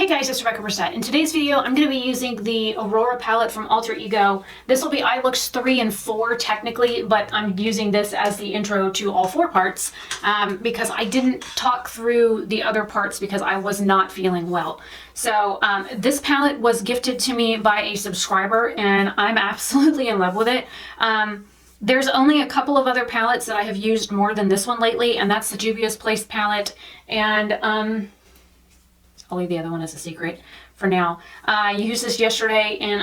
Hey guys, it's Rebecca Oberstadt. In today's video, I'm going to be using the Aurora palette from Alter Ego. This will be eye looks 3 and 4 technically, but I'm using this as the intro to all 4 parts because I didn't talk through the other parts because I was not feeling well. So this palette was gifted to me by a subscriber and I'm absolutely in love with it. There's only a couple of other palettes that I have used more than this one lately, and that's the Juvia's Place palette, and I'll leave the other one as a secret for now. I used this yesterday in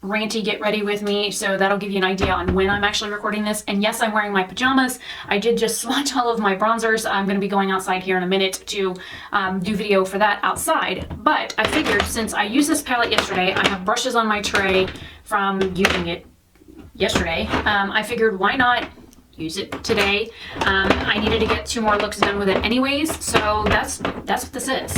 Ranty Get Ready With Me, so that'll give you an idea on when I'm actually recording this. And yes, I'm wearing my pajamas. I did just swatch all of my bronzers. I'm going to be going outside here in a minute to do video for that outside. But I figured since I used this palette yesterday, I have brushes on my tray from using it yesterday. I figured why not use it today. I needed to get 2 more looks done with it anyways, so that's what this is.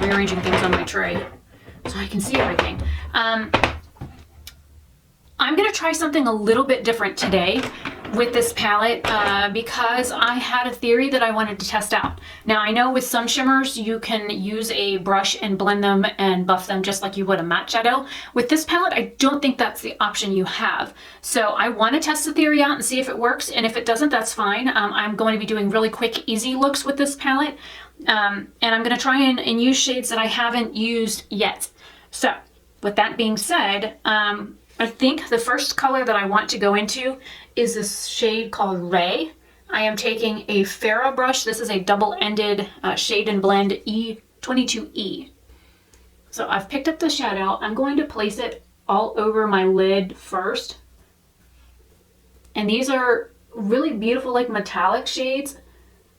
Rearranging things on my tray so I can see everything. I'm going to try something a little bit different today with this palette because I had a theory that I wanted to test out. Now, I know with some shimmers you can use a brush and blend them and buff them just like you would a matte shadow. With this palette, I don't think that's the option you have. So I want to test the theory out and see if it works, and if it doesn't, that's fine. I'm going to be doing really quick, easy looks with this palette, and I'm going to try and use shades that I haven't used yet. So with that being said, I think the first color that I want to go into is this shade called Ray. I am taking a Farrah brush. This is a double-ended shade and blend E22E. So I've picked up the shadow. I'm going to place it all over my lid first. And these are really beautiful, like metallic shades,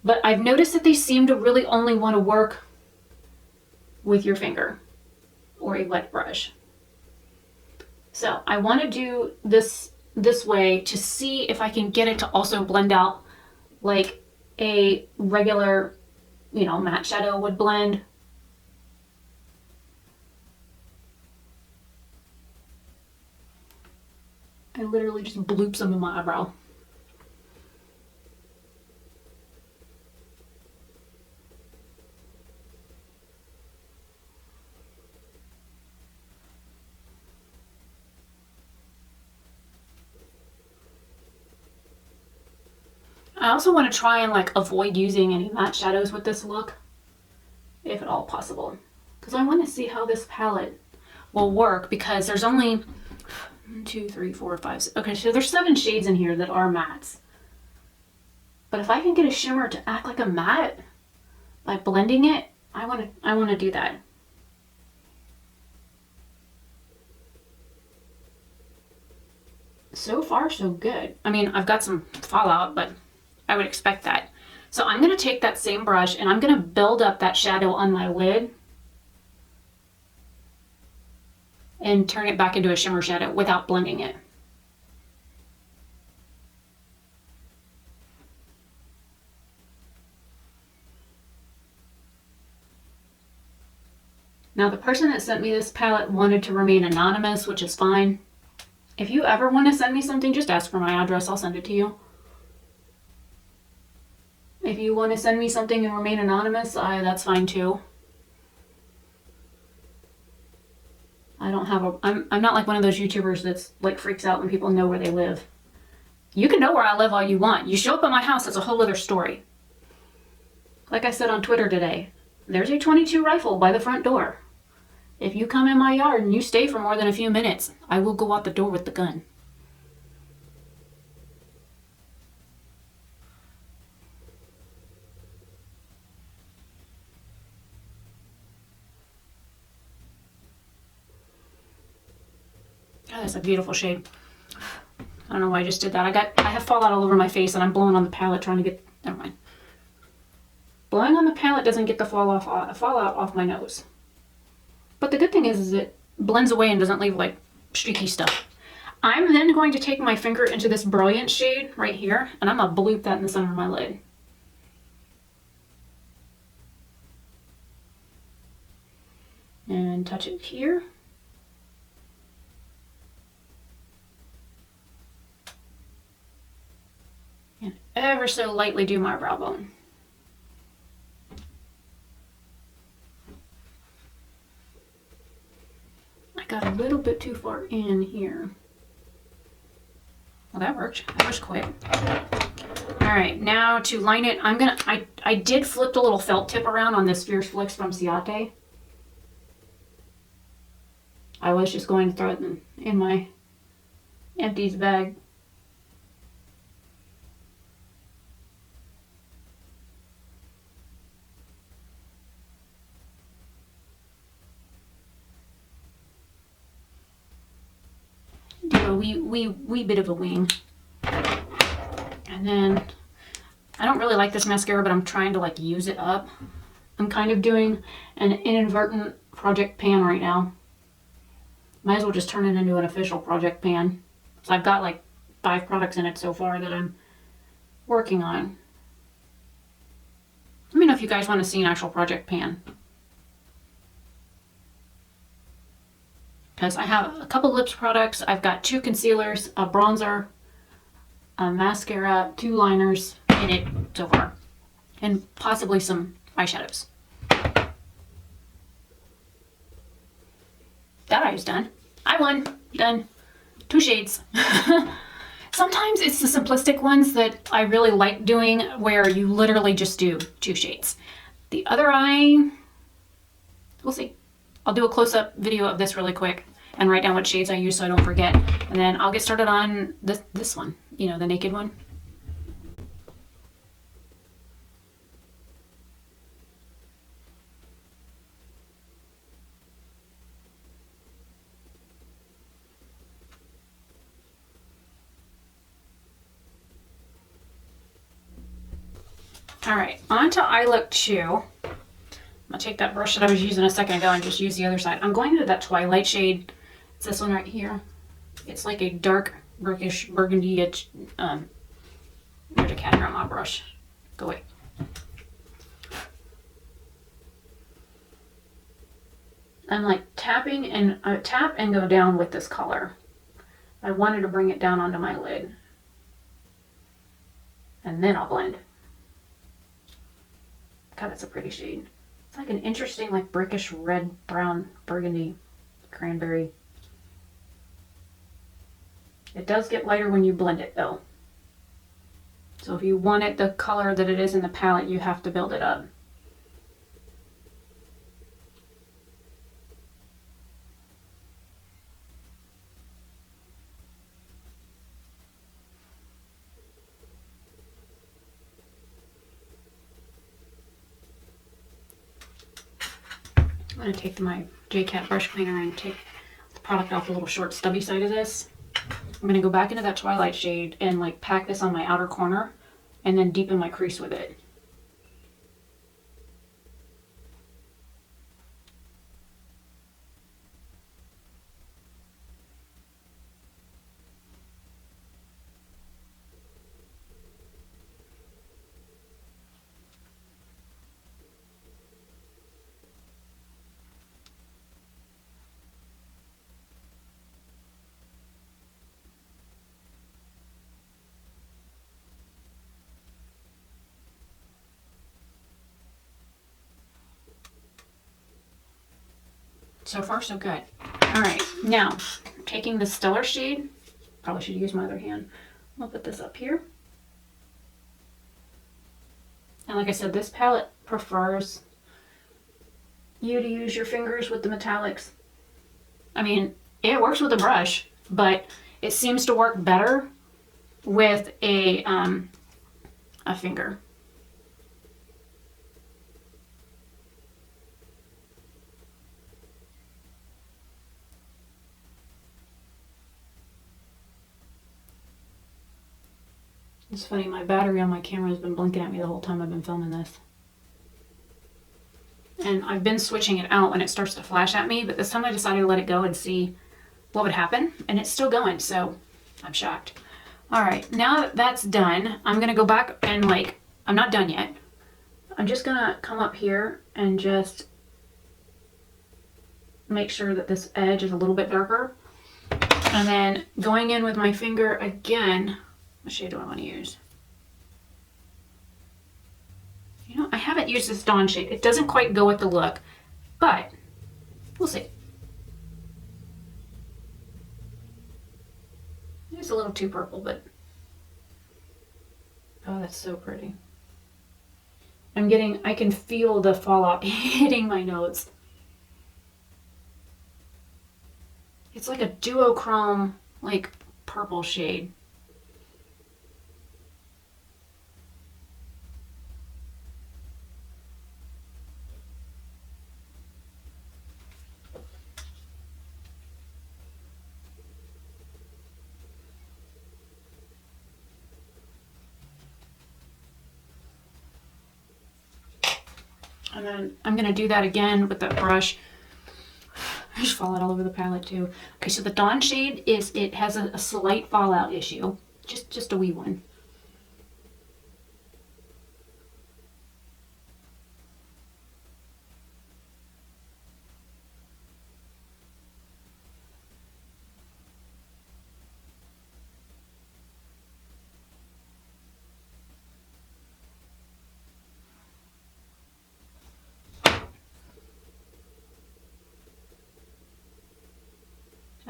but I've noticed that they seem to really only want to work with your finger or a wet brush. So I want to do this way to see if I can get it to also blend out like a regular, you know, matte shadow would blend. I literally just bloop some in my eyebrow. I also want to try and like avoid using any matte shadows with this look, if at all possible, because I want to see how this palette will work, because there's only 1, 2, 3, 4, 5, 6. Okay, so there's 7 shades in here that are mattes. But if I can get a shimmer to act like a matte by blending it, I want to do that. So far, so good. I mean, I've got some fallout, but I would expect that. So I'm going to take that same brush and I'm going to build up that shadow on my lid and turn it back into a shimmer shadow without blending it. Now, the person that sent me this palette wanted to remain anonymous, which is fine. If you ever want to send me something, just ask for my address. I'll send it to you. If you want to send me something and remain anonymous, that's fine too. I don't have a, I'm not like one of those YouTubers that's like freaks out when people know where they live. You can know where I live all you want. You show up at my house, it's a whole other story. Like I said on Twitter today, there's a .22 rifle by the front door. If you come in my yard and you stay for more than a few minutes, I will go out the door with the gun. Oh, that's a beautiful shade. I don't know why I just did that. I have fallout all over my face and I'm blowing on the palette trying to get, never mind. Blowing on the palette doesn't get the fallout off my nose. But the good thing is it blends away and doesn't leave like streaky stuff. I'm then going to take my finger into this Brilliance shade right here and I'm going to bloop that in the center of my lid. And touch it here. And ever so lightly do my brow bone. I got a little bit too far in here. Well, that worked. That was quick. All right, now to line it, I did flip the little felt tip around on this Fierce Flicks from Ciate. I was just going to throw it in my empties bag. Do a wee bit of a wing. And then I don't really like this mascara, but I'm trying to like use it up. I'm kind of doing an inadvertent project pan right now. Might as well just turn it into an official project pan. So I've got like 5 products in it so far that I'm working on. Let me know if you guys want to see an actual project pan. because I have a couple lips products. I've got 2 concealers, a bronzer, a mascara, 2 liners in it so far, and possibly some eyeshadows. That eye's done. I won. Done. 2 shades. Sometimes it's the simplistic ones that I really like doing, where you literally just do 2 shades. The other eye, we'll see. I'll do a close-up video of this really quick and write down what shades I use so I don't forget. And then I'll get started on this one, you know, the naked one. All right, on to eye look 2. I'm gonna take that brush that I was using a second ago and just use the other side. I'm going into that Twilight shade. It's this one right here. It's like a dark brickish burgundy. There's a cat here on my brush. Go away. I'm like tapping and tap and go down with this color. I wanted to bring it down onto my lid. And then I'll blend. God, that's a pretty shade. It's like an interesting, like brickish red, brown, burgundy, cranberry. It does get lighter when you blend it though. So if you want it the color that it is in the palette, you have to build it up. I'm going to take my Ciate brush cleaner and take the product off the little short stubby side of this. I'm going to go back into that Twilight shade and like pack this on my outer corner and then deepen my crease with it. So far, so good. All right, now taking the Stellar shade, probably should use my other hand. I'll put this up here. And like I said, this palette prefers you to use your fingers with the metallics. I mean, it works with a brush, but it seems to work better with a finger. It's funny, my battery on my camera has been blinking at me the whole time I've been filming this. And I've been switching it out when it starts to flash at me, but this time I decided to let it go and see what would happen, and it's still going, so I'm shocked. All right, now that that's done, I'm gonna go back and like, I'm not done yet. I'm just gonna come up here and just make sure that this edge is a little bit darker. And then going in with my finger again, what shade do I want to use? You know, I haven't used this Dawn shade. It doesn't quite go with the look, but we'll see. It's a little too purple, but oh, that's so pretty. I can feel the fallout hitting my nose. It's like a duochrome, like purple shade. And then I'm going to do that again with that brush. I just fallout all over the palette too. Okay, so the Dawn shade it has a slight fallout issue. Just a wee one.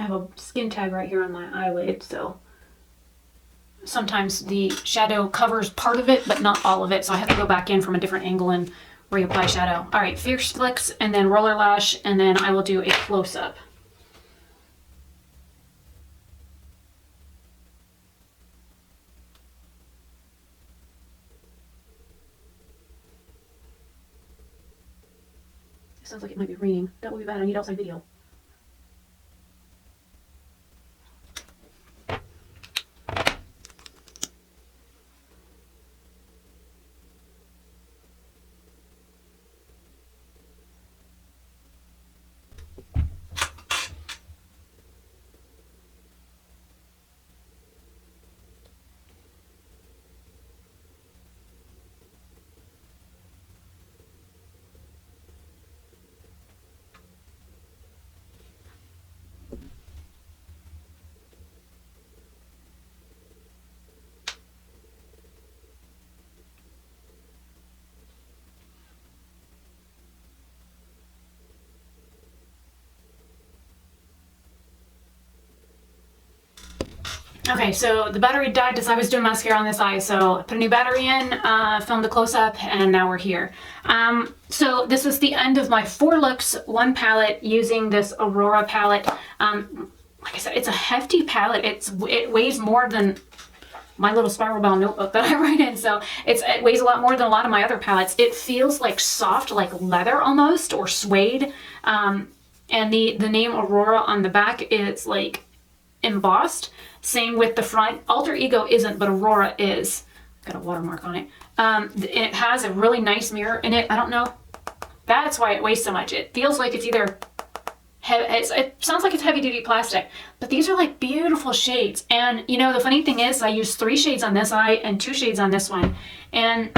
have a skin tag right here on my eyelid, so sometimes the shadow covers part of it, but not all of it, so I have to go back in from a different angle and reapply shadow. All right, Fierce Flicks, and then Roller Lash, and then I will do a close-up. It sounds like it might be raining. That would be bad. I need outside video. Okay, so the battery died as I was doing mascara on this eye, so I put a new battery in, filmed a close-up, and now we're here. So this was the end of my 4 looks, 1 palette using this Aurora palette. Like I said, it's a hefty palette. It weighs more than my little spiral bound notebook that I write in, so it weighs a lot more than a lot of my other palettes. It feels like soft, like leather almost, or suede. And the name Aurora on the back is like embossed. Same with the front. Alter Ego isn't, but Aurora is. Got a watermark on it. It has a really nice mirror in it. I don't know. That's why it weighs so much. It feels like it's either it sounds like it's heavy duty plastic, but these are like beautiful shades. And you know, the funny thing is I used 3 shades on this eye and 2 shades on this one. And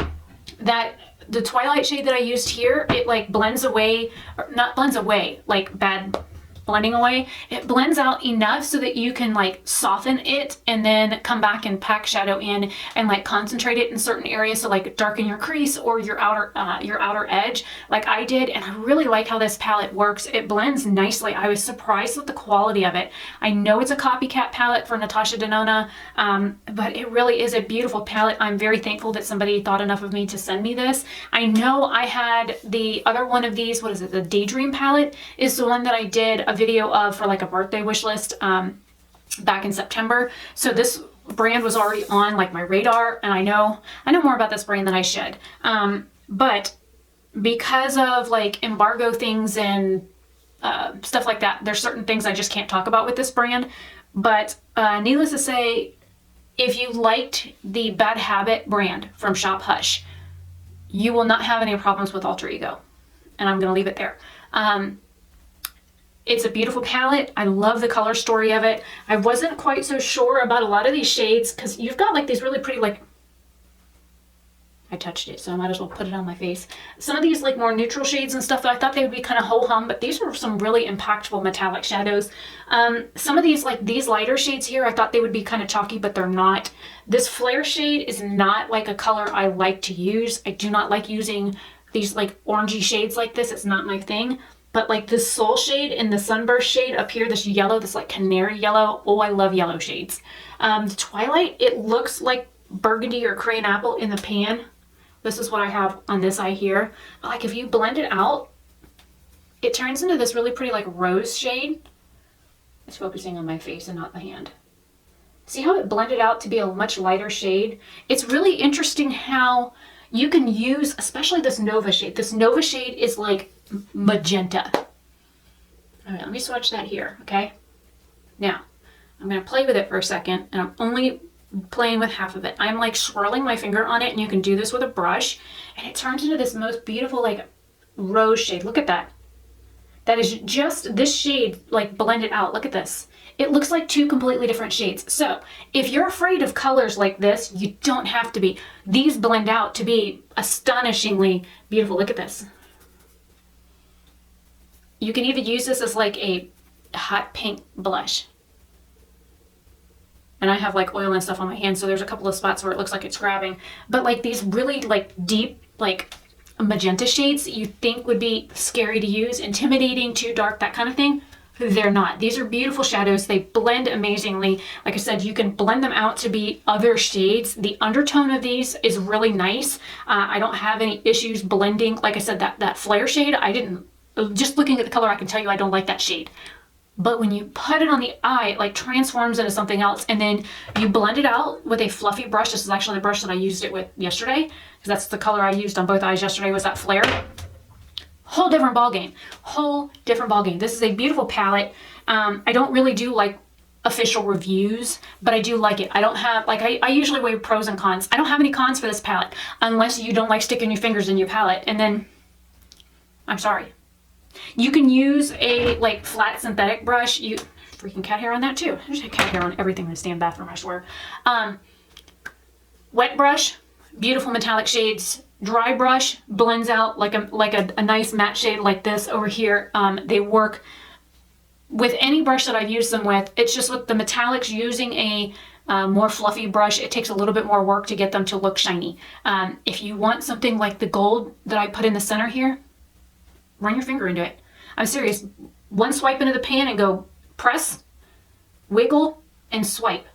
the Twilight shade that I used here, it like blends away, or not blends away, like bad blending away. It blends out enough so that you can like soften it and then come back and pack shadow in and like concentrate it in certain areas, so like darken your crease or your outer edge like I did. And I really like how this palette works. It blends nicely. I was surprised with the quality of it. I know it's a copycat palette for Natasha Denona, but it really is a beautiful palette. I'm very thankful that somebody thought enough of me to send me this. I know I had the other one of these, what is it, the Daydream palette is the one that I did a video of for like a birthday wish list back in September. So this brand was already on like my radar, and I know more about this brand than I should. But because of like embargo things and stuff like that, there's certain things I just can't talk about with this brand. But needless to say, if you liked the Bad Habit brand from Shop Hush, you will not have any problems with Alter Ego. And I'm going to leave it there. It's a beautiful palette. I love the color story of it. I wasn't quite so sure about a lot of these shades because you've got like these really pretty, like, I touched it, so I might as well put it on my face. Some of these like more neutral shades and stuff, I thought they would be kind of ho-hum, but these are some really impactful metallic shadows. Some of these, like these lighter shades here, I thought they would be kind of chalky, but they're not. This flare shade is not like a color I like to use. I do not like using these like orangey shades like this. It's not my thing. But like this Soul shade and the Sunburst shade up here, this yellow, this like canary yellow. Oh, I love yellow shades. The Twilight, it looks like burgundy or crayon apple in the pan. This is what I have on this eye here. But like if you blend it out, it turns into this really pretty like rose shade. It's focusing on my face and not the hand. See how it blended out to be a much lighter shade? It's really interesting how you can use, especially this Nova shade. This Nova shade is like magenta. All right, let me swatch that here, okay? Now, I'm gonna play with it for a second, and I'm only playing with half of it. I'm like swirling my finger on it, and you can do this with a brush, and it turns into this most beautiful like rose shade. Look at that. That is just this shade like blended out. Look at this. It looks like 2 completely different shades. So if you're afraid of colors like this, you don't have to be. These blend out to be astonishingly beautiful. Look at this. You can even use this as like a hot pink blush. And I have like oil and stuff on my hands, so there's a couple of spots where it looks like it's grabbing. But like these really like deep, like magenta shades that you think would be scary to use, intimidating, too dark, that kind of thing, they're not. These are beautiful shadows. They blend amazingly. Like I said, you can blend them out to be other shades. The undertone of these is really nice. I don't have any issues blending. Like I said, that flare shade, I didn't, just looking at the color, I can tell you I don't like that shade. But when you put it on the eye, it like transforms into something else, and then you blend it out with a fluffy brush. This is actually the brush that I used it with yesterday, because that's the color I used on both eyes yesterday, was that flare. Whole different ballgame. Whole different ballgame. This is a beautiful palette. I don't really do like official reviews, but I do like it. I don't have, like, I usually weigh pros and cons. I don't have any cons for this palette, unless you don't like sticking your fingers in your palette, and then I'm sorry. You can use a like flat synthetic brush. You freaking cat hair on that too. There's cat hair on everything in the stand bathroom, I swear. Wet brush, beautiful metallic shades. Dry brush blends out like a nice matte shade like this over here. They work with any brush that I've used them with. It's just with the metallics, using a more fluffy brush, it takes a little bit more work to get them to look shiny. If you want something like the gold that I put in the center here, run your finger into it. I'm serious. One swipe into the pan and go press, wiggle, and swipe.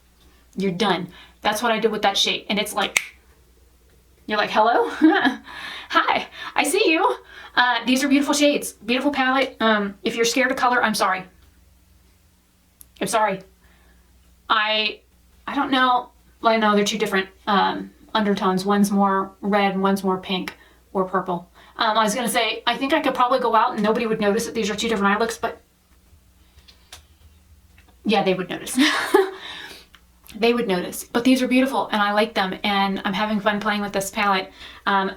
You're done. That's what I did with that shade. And it's like, you're like, hello? Hi, I see you. These are beautiful shades. Beautiful palette. If you're scared of color, I'm sorry. I'm sorry. I don't know. Well, I know they're two different undertones. One's more red and one's more pink or purple. I was going to say, I think I could probably go out and nobody would notice that these are two different eye looks, but yeah, they would notice. They would notice. But these are beautiful and I like them, and I'm having fun playing with this palette.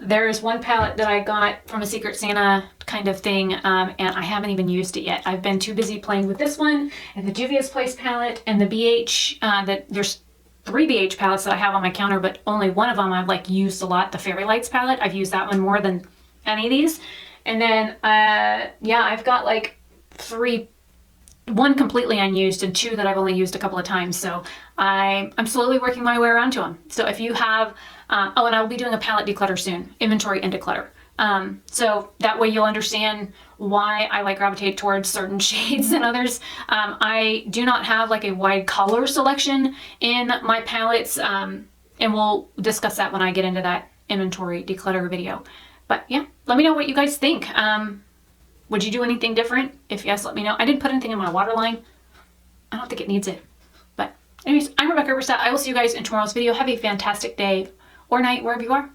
There is one palette that I got from a Secret Santa kind of thing, and I haven't even used it yet. I've been too busy playing with this one and the Juvia's Place palette and the BH. There's 3 BH palettes that I have on my counter, but only one of them I've like used a lot. The Fairy Lights palette, I've used that one more than any of these. And then yeah, I've got like 3, 1 completely unused and 2 that I've only used a couple of times. So I'm slowly working my way around to them. So if you have oh, and I'll be doing a palette declutter soon, inventory and declutter. So that way you'll understand why I like gravitate towards certain shades than others. I do not have like a wide color selection in my palettes, and we'll discuss that when I get into that inventory declutter video. But yeah, let me know what you guys think. Would you do anything different? If yes, let me know. I didn't put anything in my waterline. I don't think it needs it. But anyways, I'm Rebecca Oberstadt. I will see you guys in tomorrow's video. Have a fantastic day or night, wherever you are.